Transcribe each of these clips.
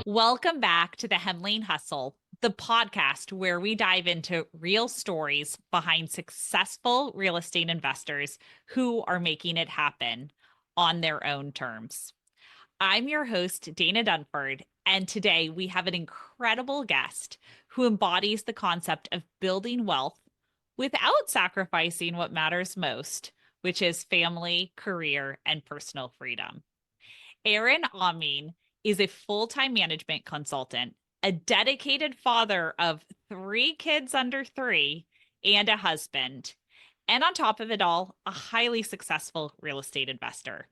Welcome back to the Hemlane Hustle, the podcast where we dive into real stories behind successful real estate investors who are making it happen on their own terms. I'm your host, Dana Dunford, and today we have an incredible guest who embodies the concept of building wealth without sacrificing what matters most, which is family, career, and personal freedom. Aaron Ameen is a full-time management consultant, a dedicated father of three kids under three, and a husband. And on top of it all, a highly successful real estate investor.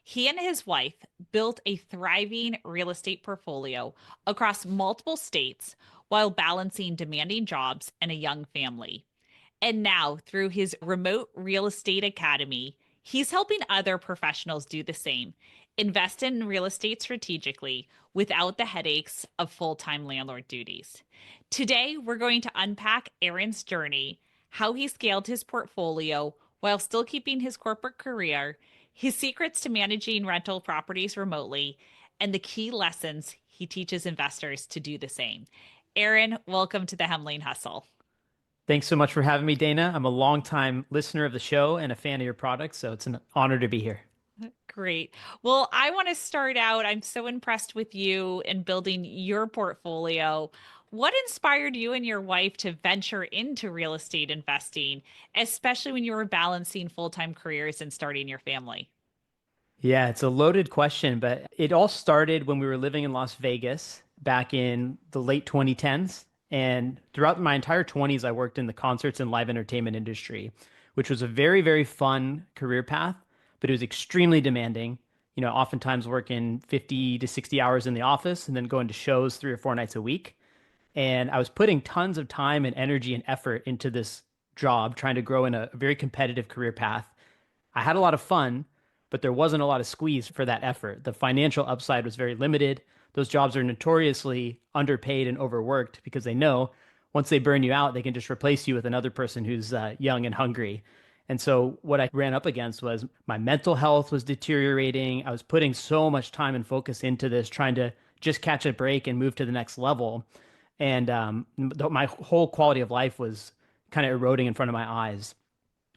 He and his wife built a thriving real estate portfolio across multiple states while balancing demanding jobs and a young family. And now, through his remote real estate academy, he's helping other professionals do the same, invest in real estate strategically without the headaches of full time landlord duties. Today, we're going to unpack Aaron's journey, how he scaled his portfolio while still keeping his corporate career, his secrets to managing rental properties remotely, and the key lessons he teaches investors to do the same. Aaron, welcome to the Hemlane Hustle. Thanks so much for having me, Dana. I'm a longtime listener of the show and a fan of your product, so it's an honor to be here. Great. Well, I want to start out. I'm so impressed with you in building your portfolio. What inspired you and your wife to venture into real estate investing, especially when you were balancing full-time careers and starting your family? Yeah, it's a loaded question, but it all started when we were living in Las Vegas back in the late 2010s. And throughout my entire 20s, I worked in the concerts and live entertainment industry, which was a very, very fun career path, but it was extremely demanding. Oftentimes working 50 to 60 hours in the office and then going to shows 3 or 4 nights a week. And I was putting tons of time and energy and effort into this job, trying to grow in a very competitive career path. I had a lot of fun, but there wasn't a lot of squeeze for that effort. The financial upside was very limited. Those jobs are notoriously underpaid and overworked because they know once they burn you out, they can just replace you with another person who's young and hungry. And so what I ran up against was my mental health was deteriorating. I was putting so much time and focus into this, trying to just catch a break and move to the next level. And my whole quality of life was kind of eroding in front of my eyes,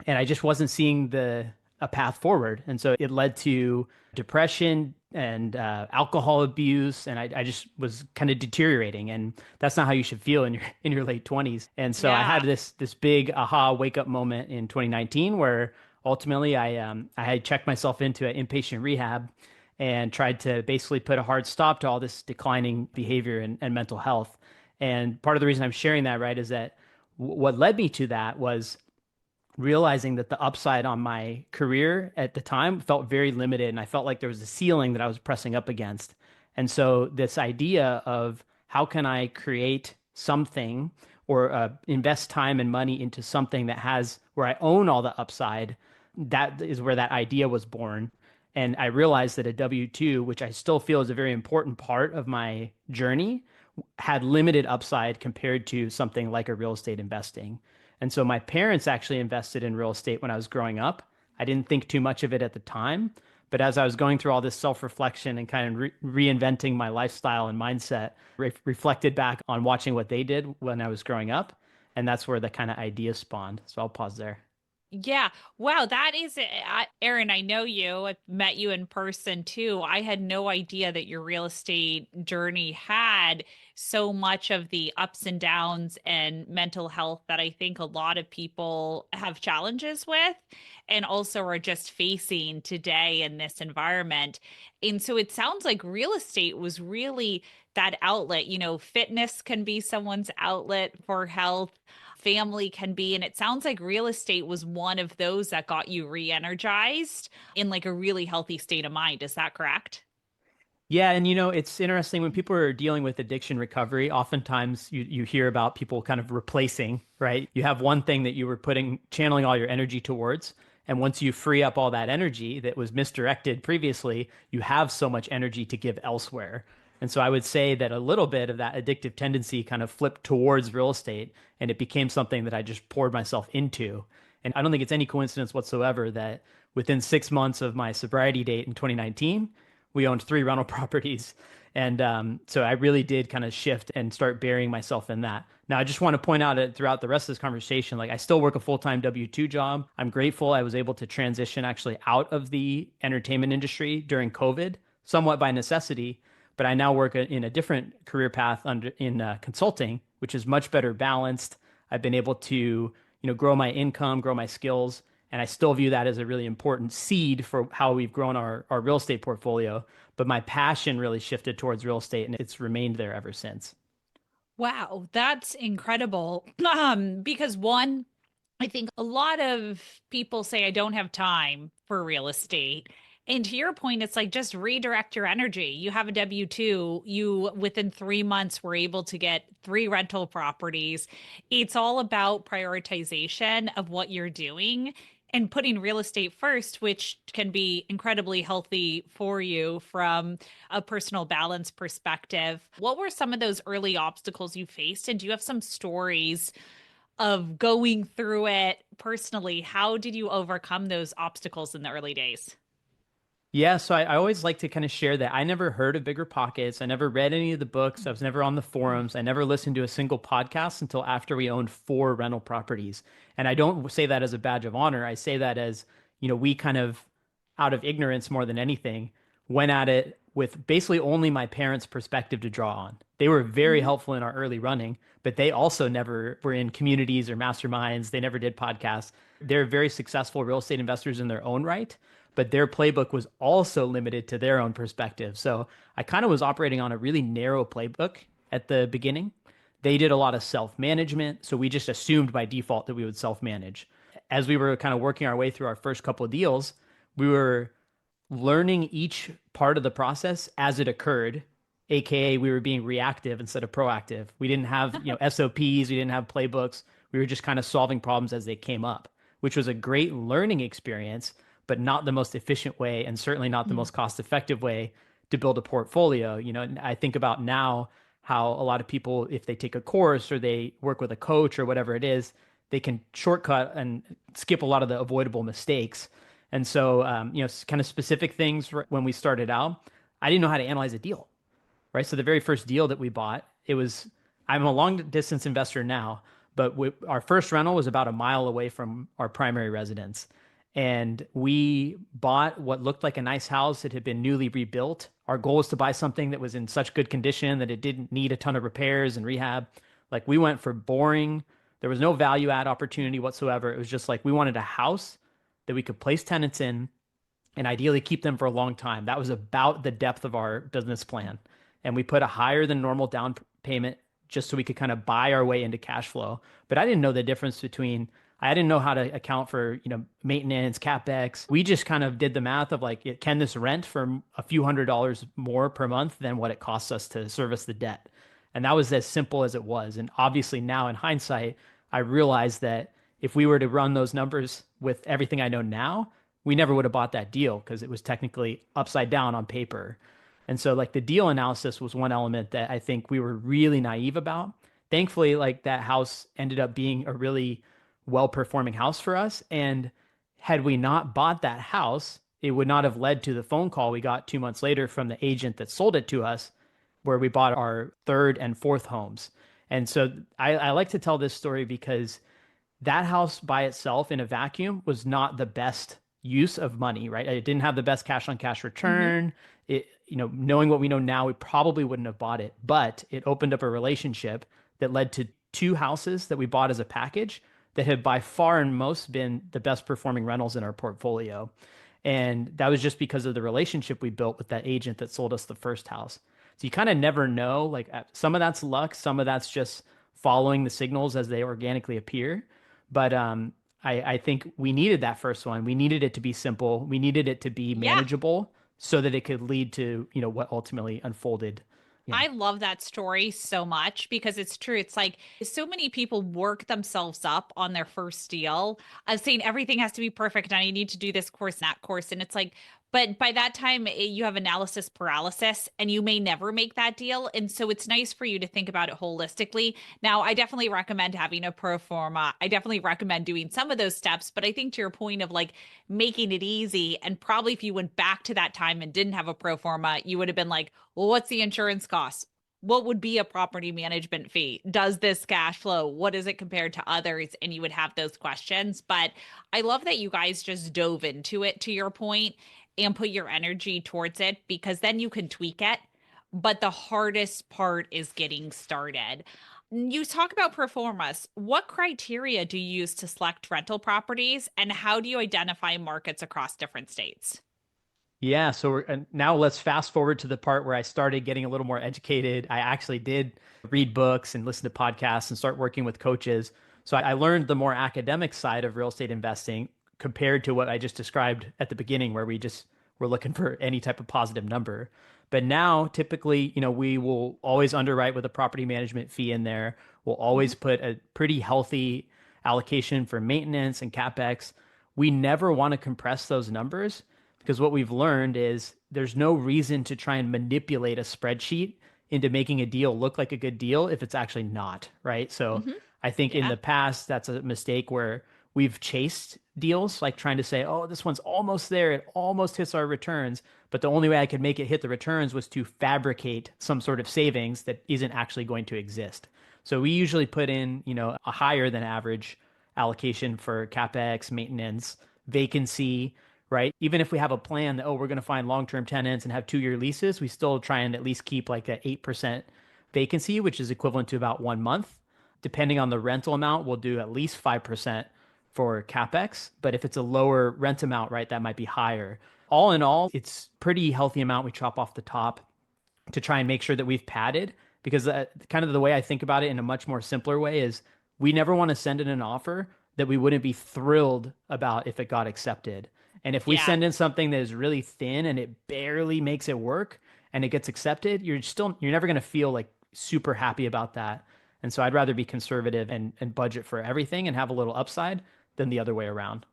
and I just wasn't seeing the a path forward. And so it led to depression and alcohol abuse, and I just was kind of deteriorating. And that's not how you should feel in your late 20s. And so I had Yeah. this big aha wake up moment in 2019 where ultimately I had checked myself into an inpatient rehab and tried to basically put a hard stop to all this declining behavior and mental health. And part of the reason I'm sharing that, right, is that what led me to that was realizing that the upside on my career at the time felt very limited, and I felt like there was a ceiling that I was pressing up against. And so this idea of how can I create something or invest time and money into something that has where I own all the upside, that is where that idea was born. And I realized that a W-2, which I still feel is a very important part of my journey, had limited upside compared to something like a real estate investing. And so my parents actually invested in real estate when I was growing up. I didn't think too much of it at the time, but as I was going through all this self-reflection and kind of reinventing my lifestyle and mindset, reflected back on watching what they did when I was growing up, and that's where the kind of idea spawned. So I'll pause there. Yeah. Wow. That is, Aaron, I know you. I've met you in person too. I had no idea that your real estate journey had so much of the ups and downs and mental health that I think a lot of people have challenges with and also are just facing today in this environment. And so it sounds like real estate was really that outlet. Fitness can be someone's outlet for health, family can be. And it sounds like real estate was one of those that got you re-energized in like a really healthy state of mind. Is that correct? Yeah, and it's interesting when people are dealing with addiction recovery, oftentimes you hear about people kind of replacing, right? You have one thing that you were channeling all your energy towards, and once you free up all that energy that was misdirected previously, you have so much energy to give elsewhere. And so I would say that a little bit of that addictive tendency kind of flipped towards real estate, and it became something that I just poured myself into. And I don't think it's any coincidence whatsoever that within 6 months of my sobriety date in 2019, we owned three rental properties. And so I really did kind of shift and start burying myself in that. Now, I just want to point out that throughout the rest of this conversation, like I still work a full-time W-2 job. I'm grateful I was able to transition actually out of the entertainment industry during COVID, somewhat by necessity, but I now work in a different career path under in consulting, which is much better balanced. I've been able to, grow my income, grow my skills, and I still view that as a really important seed for how we've grown our real estate portfolio. But my passion really shifted towards real estate, and it's remained there ever since. Wow, that's incredible. Because one, I think a lot of people say I don't have time for real estate. And to your point, it's like just redirect your energy. You have a W-2, you within 3 months were able to get three rental properties. It's all about prioritization of what you're doing and putting real estate first, which can be incredibly healthy for you from a personal balance perspective. What were some of those early obstacles you faced? And do you have some stories of going through it personally? How did you overcome those obstacles in the early days? Yeah, so I always like to kind of share that I never heard of Bigger Pockets. I never read any of the books. I was never on the forums. I never listened to a single podcast until after we owned four rental properties. And I don't say that as a badge of honor. I say that as, we kind of, out of ignorance more than anything, went at it with basically only my parents' perspective to draw on. They were very Mhm. helpful in our early running, but they also never were in communities or masterminds. They never did podcasts. They're very successful real estate investors in their own right, but their playbook was also limited to their own perspective. So I kind of was operating on a really narrow playbook at the beginning. They did a lot of self management. So we just assumed by default that we would self manage. As we were kind of working our way through our first couple of deals, we were learning each part of the process as it occurred, aka we were being reactive instead of proactive. We didn't have, SOPs, we didn't have playbooks. We were just kind of solving problems as they came up, which was a great learning experience, but not the most efficient way and certainly not the Mhm. most cost-effective way to build a portfolio. And I think about now how a lot of people, if they take a course or they work with a coach or whatever it is, they can shortcut and skip a lot of the avoidable mistakes. And so, kind of specific things when we started out, I didn't know how to analyze a deal, right? So the very first deal that we bought, I'm a long distance investor now, but our first rental was about a mile away from our primary residence. And we bought what looked like a nice house. It had been newly rebuilt. Our goal was to buy something that was in such good condition that it didn't need a ton of repairs and rehab. Like we went for boring. There was no value add opportunity whatsoever. It was just like we wanted a house that we could place tenants in and ideally keep them for a long time. That was about the depth of our business plan. And we put a higher than normal down payment just so we could kind of buy our way into cash flow. But I didn't know the difference between I didn't know how to account for, maintenance, capex. We just kind of did the math of like, can this rent for a few $100s more per month than what it costs us to service the debt? And that was as simple as it was. And obviously now in hindsight, I realized that if we were to run those numbers with everything I know now, we never would have bought that deal because it was technically upside down on paper. And so like the deal analysis was one element that I think we were really naive about. Thankfully, like that house ended up being a really well-performing house for us. And had we not bought that house, it would not have led to the phone call we got 2 months later from the agent that sold it to us, where we bought our third and fourth homes. And so I like to tell this story because that house by itself in a vacuum was not the best use of money, right? It didn't have the best cash on cash Mhm. return. Knowing what we know now, we probably wouldn't have bought it, but it opened up a relationship that led to two houses that we bought as a package that have by far and most been the best performing rentals in our portfolio. And that was just because of the relationship we built with that agent that sold us the first house. So you kind of never know. Like some of that's luck, some of that's just following the signals as they organically appear. But I think we needed that first one. We needed it to be simple. We needed it to be Yeah. manageable so that it could lead to, what ultimately unfolded. Yeah. I love that story so much because it's true. It's like so many people work themselves up on their first deal of saying everything has to be perfect and I need to do this course, that course. And it's like But by that time, you have analysis paralysis and you may never make that deal. And so it's nice for you to think about it holistically. Now, I definitely recommend having a pro forma. I definitely recommend doing some of those steps. But I think to your point of like making it easy, and probably if you went back to that time and didn't have a pro forma, you would have been like, well, what's the insurance cost? What would be a property management fee? Does this cash flow? What is it compared to others? And you would have those questions. But I love that you guys just dove into it, to your point, and put your energy towards it, because then you can tweak it. But the hardest part is getting started. You talk about performance. What criteria do you use to select rental properties, and how do you identify markets across different states? Yeah, so and now let's fast forward to the part where I started getting a little more educated. I actually did read books and listen to podcasts and start working with coaches. So I learned the more academic side of real estate investing compared to what I just described at the beginning, where we just were looking for any type of positive number. But now, typically, we will always underwrite with a property management fee in there. We'll always Mhm. put a pretty healthy allocation for maintenance and capex. We never want to compress those numbers because what we've learned is there's no reason to try and manipulate a spreadsheet into making a deal look like a good deal if it's actually not, right? So Mhm. I think in Yeah. the past, that's a mistake where we've chased deals, like trying to say, oh, this one's almost there. It almost hits our returns. But the only way I could make it hit the returns was to fabricate some sort of savings that isn't actually going to exist. So we usually put in, a higher than average allocation for capex, maintenance, vacancy, right? Even if we have a plan that, oh, we're going to find long-term tenants and have 2-year leases, we still try and at least keep like a 8% vacancy, which is equivalent to about 1 month. Depending on the rental amount, we'll do at least 5% for capex. But if it's a lower rent amount, right, that might be higher. All in all, it's pretty healthy amount we chop off the top to try and make sure that we've padded, because kind of the way I think about it in a much more simpler way is we never want to send in an offer that we wouldn't be thrilled about if it got accepted. And if we Yeah. send in something that is really thin and it barely makes it work and it gets accepted, you're never going to feel like super happy about that. And so I'd rather be conservative and budget for everything and have a little upside than the other way around.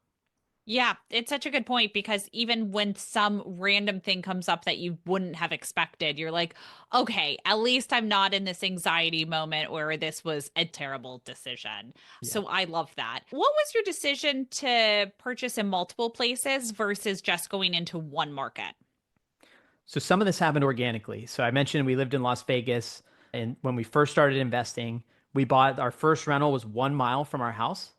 Yeah, it's such a good point, because even when some random thing comes up that you wouldn't have expected, you're like, okay, at least I'm not in this anxiety moment where this was a terrible decision. Yeah. So I love that. What was your decision to purchase in multiple places versus just going into one market? So some of this happened organically. So I mentioned we lived in Las Vegas, and when we first started investing, we bought our first rental was 1 mile from our house.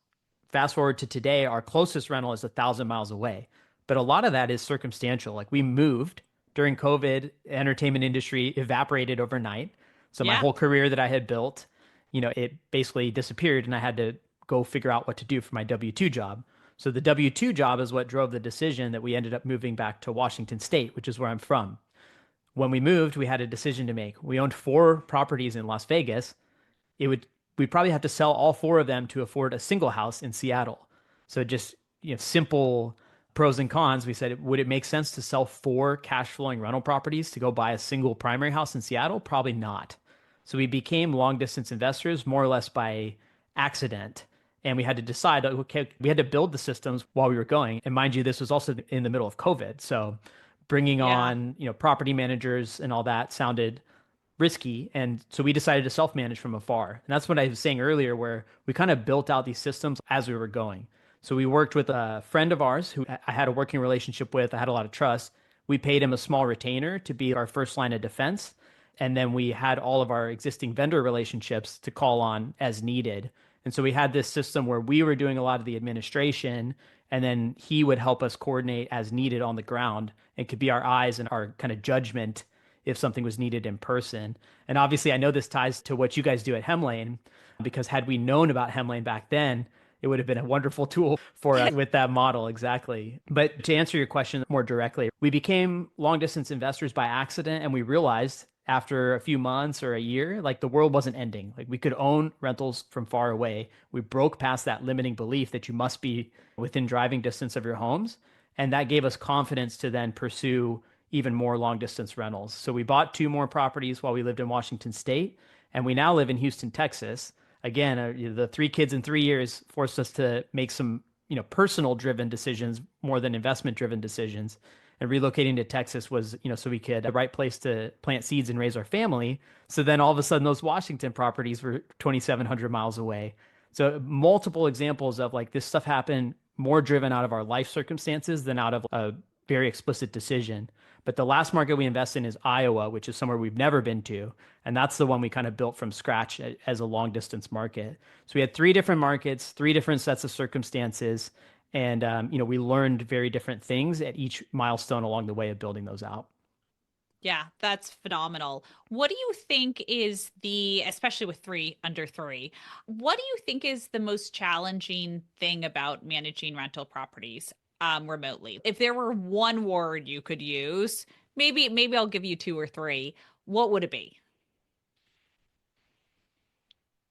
Fast forward to today, our closest rental is 1,000 miles away. But a lot of that is circumstantial. Like we moved during COVID, entertainment industry evaporated overnight. So my Yeah. whole career that I had built, it basically disappeared, and I had to go figure out what to do for my W-2 job. So the W-2 job is what drove the decision that we ended up moving back to Washington State, which is where I'm from. When we moved, we had a decision to make. We owned 4 properties in Las Vegas. It would We'd probably have to sell all 4 of them to afford a single house in Seattle. So just simple pros and cons. We said, would it make sense to sell 4 cash flowing rental properties to go buy a single primary house in Seattle? Probably not. So we became long distance investors more or less by accident. And we had to decide, okay, we had to build the systems while we were going. And mind you, this was also in the middle of COVID. So bringing Yeah. on, property managers and all that sounded risky. And so we decided to self manage from afar. And that's what I was saying earlier, where we kind of built out these systems as we were going. So we worked with a friend of ours who I had a working relationship with. I had a lot of trust. We paid him a small retainer to be our first line of defense. And then we had all of our existing vendor relationships to call on as needed. And so we had this system where we were doing a lot of the administration, and then he would help us coordinate as needed on the ground and could be our eyes and our kind of judgment if something was needed in person. And obviously, I know this ties to what you guys do at Hemlane, because had we known about Hemlane back then, it would have been a wonderful tool for us with that model. Exactly. But to answer your question more directly, we became long distance investors by accident, and we realized after a few months or a year, like the world wasn't ending. Like we could own rentals from far away. We broke past that limiting belief that you must be within driving distance of your homes. And that gave us confidence to then pursue even more long distance rentals. So we bought 2 more properties while we lived in Washington State, and we now live in Houston, Texas. Again, the 3 kids in 3 years forced us to make some, personal driven decisions more than investment driven decisions. and relocating to Texas was, so we could the right place to plant seeds and raise our family. So then all of a sudden those Washington properties were 2,700 miles away. So multiple examples of like this stuff happened more driven out of our life circumstances than out of a very explicit decision. But the last market we invest in is Iowa, which is somewhere we've never been to. And that's the one we kind of built from scratch as a long distance market. So we had three different markets, three different sets of circumstances. And, we learned very different things at each milestone along the way of building those out. Yeah, that's phenomenal. What do you think is especially with three under three, what do you think is the most challenging thing about managing rental properties remotely? If there were one word you could use, maybe I'll give you two or three. What would it be?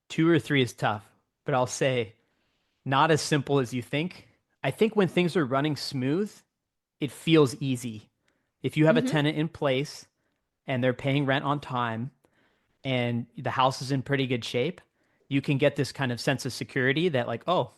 Two or three is tough, but I'll say not as simple as you think. I think when things are running smooth, it feels easy. If you have a Hmm. tenant in place and they're paying rent on time and the house is in pretty good shape, you can get this kind of sense of security that, like, oh,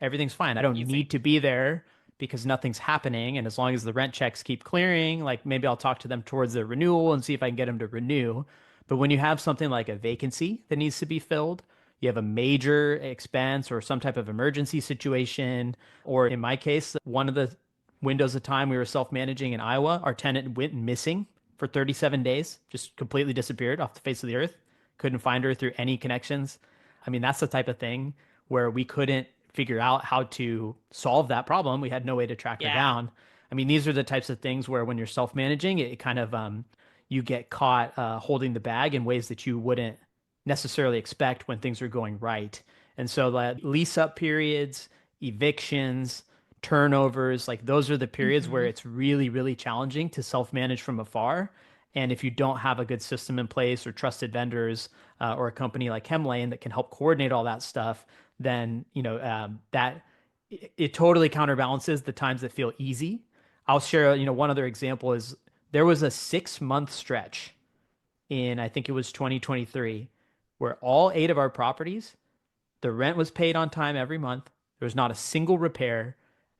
everything's fine. I don't need Easy. to be there because nothing's happening. And as long as the rent checks keep clearing, like maybe I'll talk to them towards the renewal and see if I can get them to renew. But when you have something like a vacancy that needs to be filled, you have a major expense or some type of emergency situation, or in my case, one of the windows of time we were self-managing in Iowa, our tenant went missing for 37 days, just completely disappeared off the face of the earth. Couldn't find her through any connections. I mean, that's the type of thing where we couldn't figure out how to solve that problem. We had no way to track her Yeah. down. I mean, these are the types of things where when you're self-managing, it kind of you get caught holding the bag in ways that you wouldn't necessarily expect when things are going right. And so like lease up periods, evictions, turnovers, like those are the periods where Hmm. it's really, really challenging to self-manage from afar. And if you don't have a good system in place or trusted vendors or a company like Hemlane that can help coordinate all that stuff, then that it totally counterbalances the times that feel easy. I'll share, one other example is there was a 6 month stretch in I think it was 2023 where all eight of our properties the rent was paid on time every month. There was not a single repair,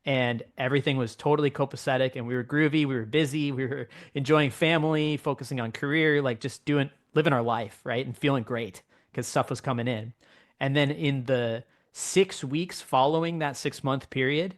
and everything was totally copacetic. And we were groovy, we were busy, we were enjoying family, focusing on career, like just living our life, right? And feeling great because stuff was coming in. And then in the 6 weeks following that 6 month period,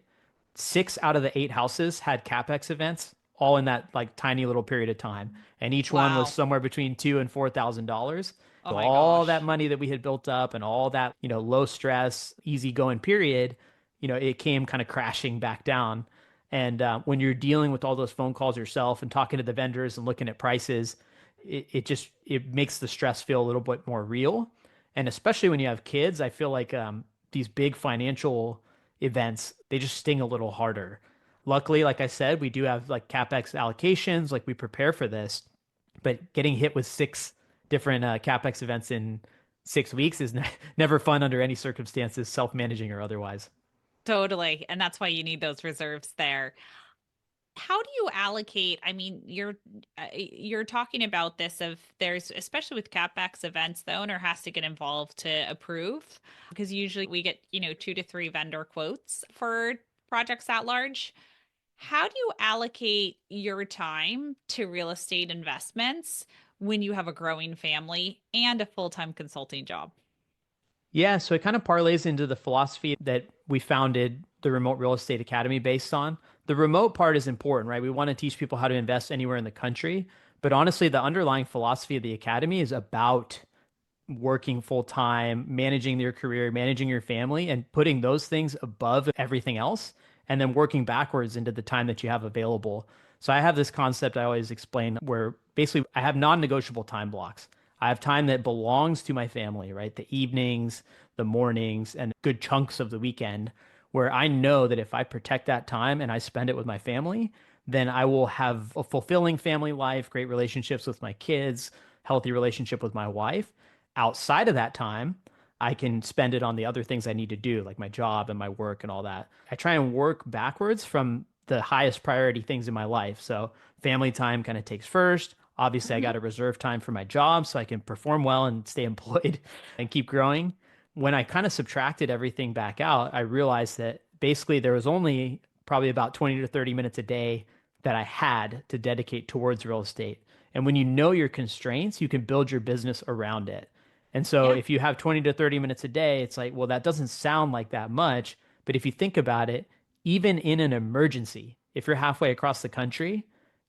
six out of the eight houses had capex events all in that like tiny little period of time, and each one was Wow. somewhere between $2,000 and $4,000. Oh So my all that gosh. money that we had built up and all that low stress easy going period, it came kind of crashing back down. And when you're dealing with all those phone calls yourself and talking to the vendors and looking at prices, it makes the stress feel a little bit more real. And especially when you have kids, I feel like these big financial events, they just sting a little harder. Luckily, like I said, we do have like CapEx allocations, like we prepare for this, but getting hit with six different CapEx events in 6 weeks is never fun under any circumstances, self-managing or otherwise. Totally. And that's why you need those reserves there. How do you allocate? I mean, you're talking about this of there's especially with CapEx events, the owner has to get involved to approve because usually we get, two to three vendor quotes for projects that large. How do you allocate your time to real estate investments when you have a growing family and a full-time consulting job? Yeah, so it kind of parlays into the philosophy that we founded the Remote Real Estate Academy based on. The remote part is important, right? We want to teach people how to invest anywhere in the country. But honestly, the underlying philosophy of the academy is about working full time, managing your career, managing your family, and putting those things above everything else, and then working backwards into the time that you have available. So I have this concept I always explain where basically I have non-negotiable time blocks. I have time that belongs to my family, right? The evenings, the mornings, and good chunks of the weekend where I know that if I protect that time and I spend it with my family, then I will have a fulfilling family life, great relationships with my kids, healthy relationship with my wife. Outside of that time, I can spend it on the other things I need to do, like my job and my work and all that. I try and work backwards from the highest priority things in my life. So family time kind of takes first. Obviously, I got Mhm. to reserve time for my job so I can perform well and stay employed and keep growing. When I kind of subtracted everything back out, I realized that basically there was only probably about 20 to 30 minutes a day that I had to dedicate towards real estate. And when you know your constraints, you can build your business around it. And so Yeah. if you have 20 to 30 minutes a day, it's like, well, that doesn't sound like that much. But if you think about it, even in an emergency, if you're halfway across the country,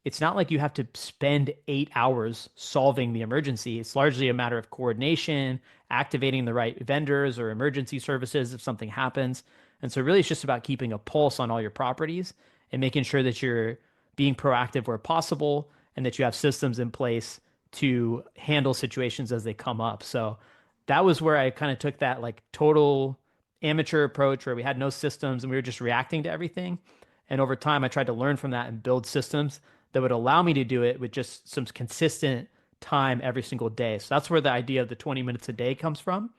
it's not like you have to spend 8 hours solving the emergency. It's largely a matter of coordination, activating the right vendors or emergency services if something happens. And so, really, it's just about keeping a pulse on all your properties and making sure that you're being proactive where possible and that you have systems in place to handle situations as they come up. So, that was where I kind of took that like total amateur approach where we had no systems and we were just reacting to everything. And over time, I tried to learn from that and build systems that would allow me to do it with just some consistent time every single day. So that's where the idea of the 20 minutes a day comes from.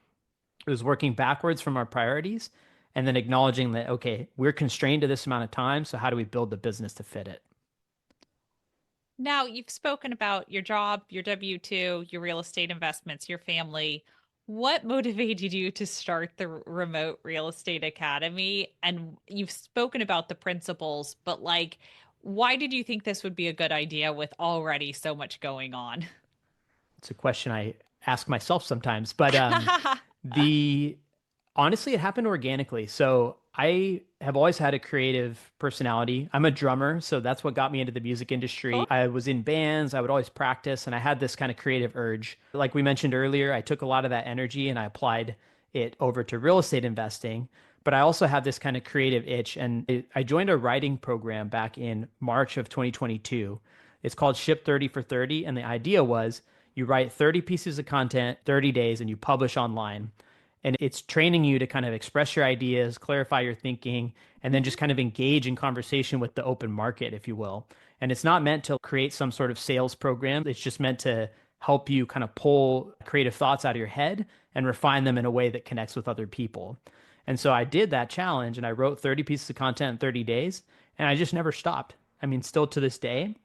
It was working backwards from our priorities and then acknowledging that, okay, we're constrained to this amount of time. So how do we build the business to fit it? Now, you've spoken about your job, your W-2, your real estate investments, your family. What motivated you to start the Remote Real Estate Academy? And you've spoken about the principles, but like, why did you think this would be a good idea with already so much going on? It's a question I ask myself sometimes, but the honestly, it happened organically. So I have always had a creative personality. I'm a drummer, so that's what got me into the music industry. Cool. I was in bands, I would always practice, and I had this kind of creative urge. Like we mentioned earlier, I took a lot of that energy and I applied it over to real estate investing. But I also have this kind of creative itch, and I joined a writing program back in March of 2022. It's called Ship 30 for 30, and the idea was you write 30 pieces of content, 30 days, and you publish online. And it's training you to kind of express your ideas, clarify your thinking, and then just Mhm. kind of engage in conversation with the open market, if you will. And it's not meant to create some sort of sales program. It's just meant to help you kind of pull creative thoughts out of your head and refine them in a way that connects with other people. And so I did that challenge and I wrote 30 pieces of content in 30 days and I just never stopped. I mean, still to this day,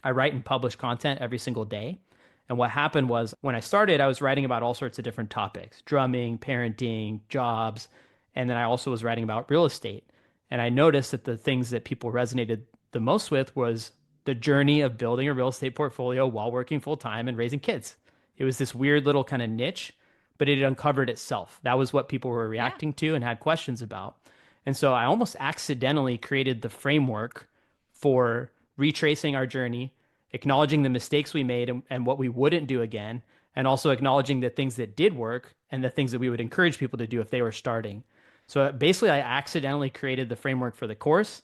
I write and publish content every single day. And what happened was when I started, I was writing about all sorts of different topics, drumming, parenting, jobs. And then I also was writing about real estate. And I noticed that the things that people resonated the most with was the journey of building a real estate portfolio while working full time and raising kids. It was this weird little kind of niche, but it uncovered itself. That was what people were Yeah. reacting to and had questions about. And so I almost accidentally created the framework for retracing our journey, acknowledging the mistakes we made and what we wouldn't do again, and also acknowledging the things that did work and the things that we would encourage people to do if they were starting. So basically, I accidentally created the framework for the course,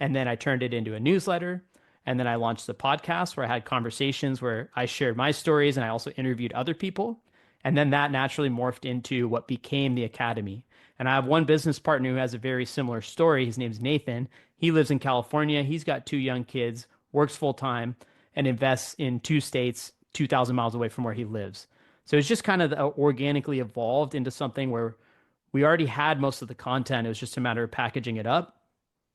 and then I turned it into a newsletter. And then I launched the podcast where I had conversations where I shared my stories and I also interviewed other people. And then that naturally morphed into what became the Academy. And I have one business partner who has a very similar story. His name's Nathan. He lives in California. He's got two young kids, works full time, and invests in two states 2,000 miles away from where he lives. So it's just kind of organically evolved into something where we already had most of the content. It was just a matter of packaging it up.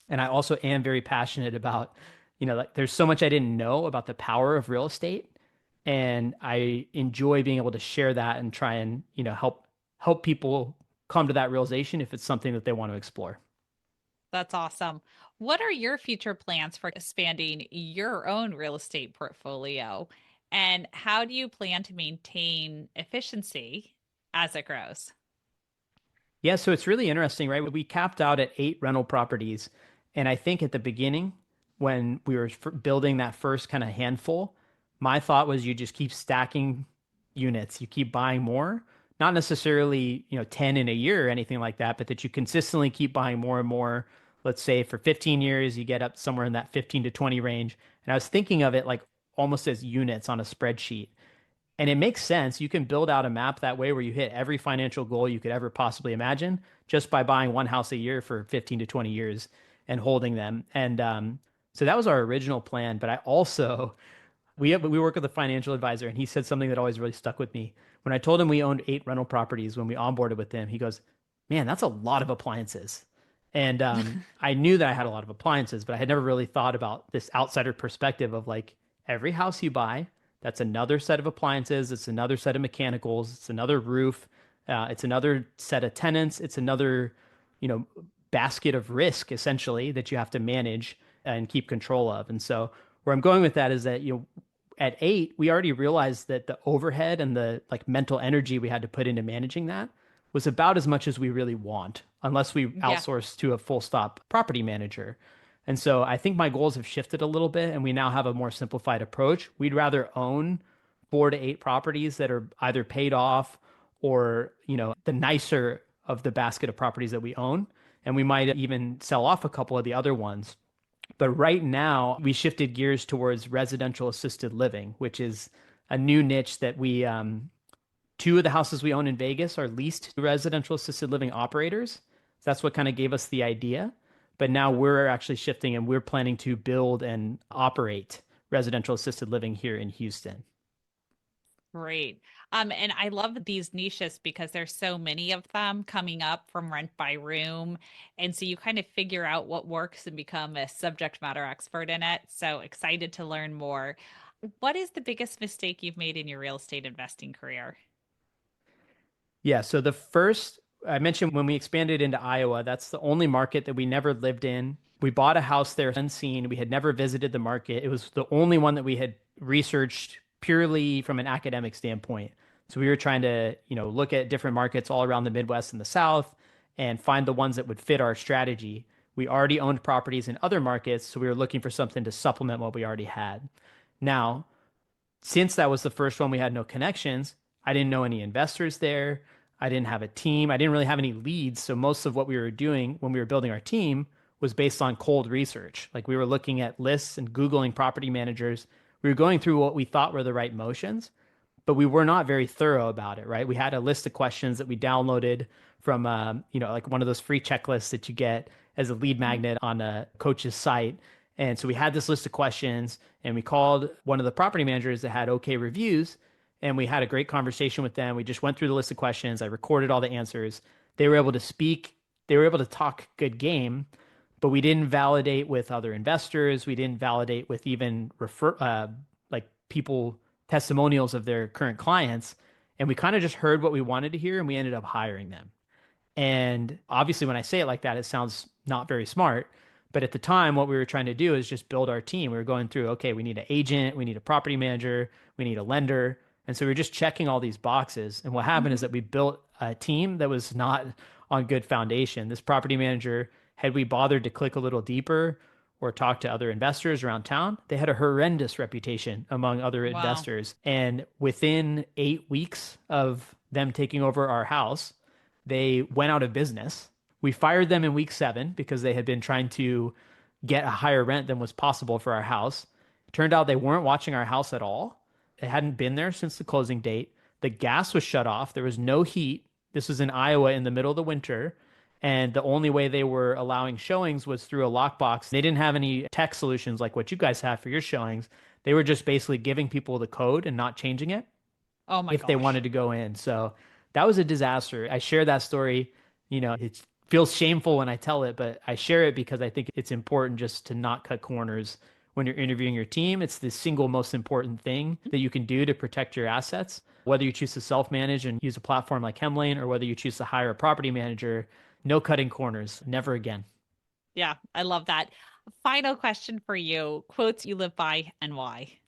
And I also am very passionate about, like there's so much I didn't know about the power of real estate. And I enjoy being able to share that and try and, help people come to that realization if it's something that they want to explore. That's awesome. What are your future plans for expanding your own real estate portfolio? And how do you plan to maintain efficiency as it grows? Yeah, so it's really interesting, right? We capped out at 8 rental properties. And I think at the beginning, when we were building that first kind of handful, my thought was you just keep stacking units, you keep buying more, not necessarily, 10 in a year or anything like that, but that you consistently keep buying more and more. Let's say for 15 years, you get up somewhere in that 15 to 20 range. And I was thinking of it like almost as units on a spreadsheet. And it makes sense. You can build out a map that way where you hit every financial goal you could ever possibly imagine just by buying one house a year for 15 to 20 years and holding them. And so that was our original plan. But I also, we work with a financial advisor and he said something that always really stuck with me. When I told him we owned 8 rental properties when we onboarded with him, he goes, "Man, that's a lot of appliances." And I knew that I had a lot of appliances, but I had never really thought about this outsider perspective of like every house you buy, that's another set of appliances, it's another set of mechanicals, it's another roof, it's another set of tenants, it's another, you know, basket of risk essentially that you have to manage. and keep control of. And so where I'm going with that is that, at 8, we already realized that the overhead and the like mental energy we had to put into managing that was about as much as we really want, unless we Yeah. outsource to a full stop property manager. And so I think my goals have shifted a little bit and we now have a more simplified approach. We'd rather own 4 to 8 properties that are either paid off or, the nicer of the basket of properties that we own. And we might even sell off a couple of the other ones. But right now, we shifted gears towards residential assisted living, which is a new niche that two of the houses we own in Vegas are leased to residential assisted living operators. So that's what kind of gave us the idea. But now we're actually shifting and we're planning to build and operate residential assisted living here in Houston. Great. And I love these niches because there's so many of them coming up from rent by room. And so you kind of figure out what works and become a subject matter expert in it. So excited to learn more. What is the biggest mistake you've made in your real estate investing career? Yeah, so the first I mentioned when we expanded into Iowa, that's the only market that we never lived in. We bought a house there unseen. We had never visited the market. It was the only one that we had researched purely from an academic standpoint. So we were trying to, look at different markets all around the Midwest and the South and find the ones that would fit our strategy. We already owned properties in other markets, so we were looking for something to supplement what we already had. Now, since that was the first one, we had no connections. I didn't know any investors there. I didn't have a team. I didn't really have any leads. So most of what we were doing when we were building our team was based on cold research. Like we were looking at lists and Googling property managers. We were going through what we thought were the right motions, but we were not very thorough about it, right? We had a list of questions that we downloaded from, like one of those free checklists that you get as a lead Mhm. magnet on a coach's site. And so we had this list of questions and we called one of the property managers that had okay reviews and we had a great conversation with them. We just went through the list of questions. I recorded all the answers. They were able to speak, they were able to talk good game, but we didn't validate with other investors. We didn't validate with even like people testimonials of their current clients. And we kind of just heard what we wanted to hear and we ended up hiring them. And obviously, when I say it like that, it sounds not very smart. But at the time, what we were trying to do is just build our team. We were going through, okay, we need an agent, we need a property manager, we need a lender. And so we were just checking all these boxes. And what happened is Mhm. that we built a team that was not on good foundation. This property manager, had we bothered to click a little deeper or talk to other investors around town, they had a horrendous reputation among other Wow. investors. And within 8 weeks of them taking over our house, they went out of business. We fired them in week 7 because they had been trying to get a higher rent than was possible for our house. It turned out they weren't watching our house at all. It hadn't been there since the closing date. The gas was shut off. There was no heat. This was in Iowa in the middle of the winter. And the only way they were allowing showings was through a lockbox. They didn't have any tech solutions like what you guys have for your showings. They were just basically giving people the code and not changing it Oh my if they gosh. wanted to go in. So that was a disaster. I share that story. It feels shameful when I tell it, but I share it because I think it's important just to not cut corners when you're interviewing your team. It's the single most important thing that you can do to protect your assets. Whether you choose to self-manage and use a platform like Hemlane or whether you choose to hire a property manager, no cutting corners, never again. Yeah, I love that. Final question for you. Quotes you live by and why?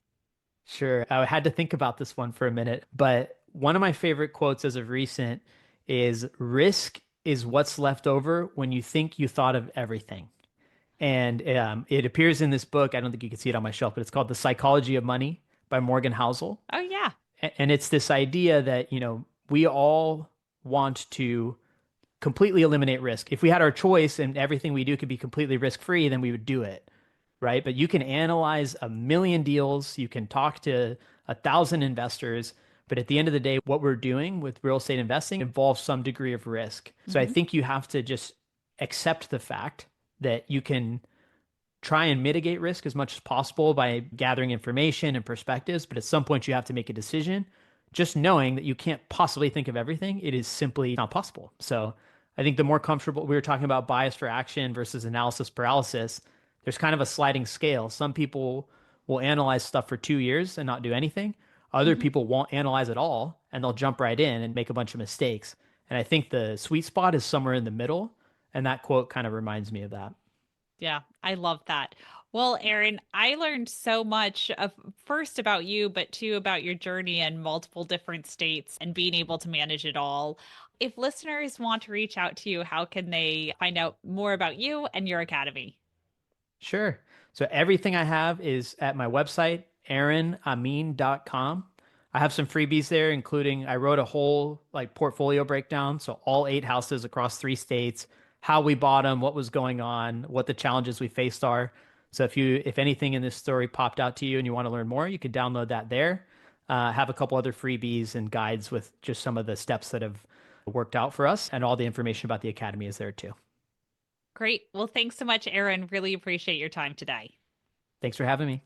Sure. I had to think about this one for a minute, but one of my favorite quotes as of recent is risk is what's left over when you think you thought of everything. And it appears in this book. I don't think you can see it on my shelf, but it's called The Psychology of Money by Morgan Housel. Oh yeah. And it's this idea that, we all want to completely eliminate risk. If we had our choice and everything we do could be completely risk-free, then we would do it, right? But you can analyze a million deals, you can talk to 1,000 investors, but at the end of the day, what we're doing with real estate investing involves some degree of risk. So I Hmm. think you have to just accept the fact that you can try and mitigate risk as much as possible by gathering information and perspectives, but at some point you have to make a decision. Just knowing that you can't possibly think of everything, it is simply not possible. So I think the more comfortable we were talking about bias for action versus analysis paralysis, there's kind of a sliding scale. Some people will analyze stuff for 2 years and not do anything. Other Hmm. people won't analyze at all and they'll jump right in and make a bunch of mistakes. And I think the sweet spot is somewhere in the middle. And that quote kind of reminds me of that. Yeah, I love that. Well, Aaron, I learned so much of first about you, but two about your journey in multiple different states and being able to manage it all. If listeners want to reach out to you, how can they find out more about you and your academy? Sure. So everything I have is at my website, aaronameen.com. I have some freebies there, including I wrote a whole like portfolio breakdown. So all 8 houses across 3 states, how we bought them, what was going on, what the challenges we faced are. So if anything in this story popped out to you and you want to learn more, you can download that there. Have a couple other freebies and guides with just some of the steps that have worked out for us, and all the information about the academy is there too. Great. Well, thanks so much, Aaron. Really appreciate your time today. Thanks for having me.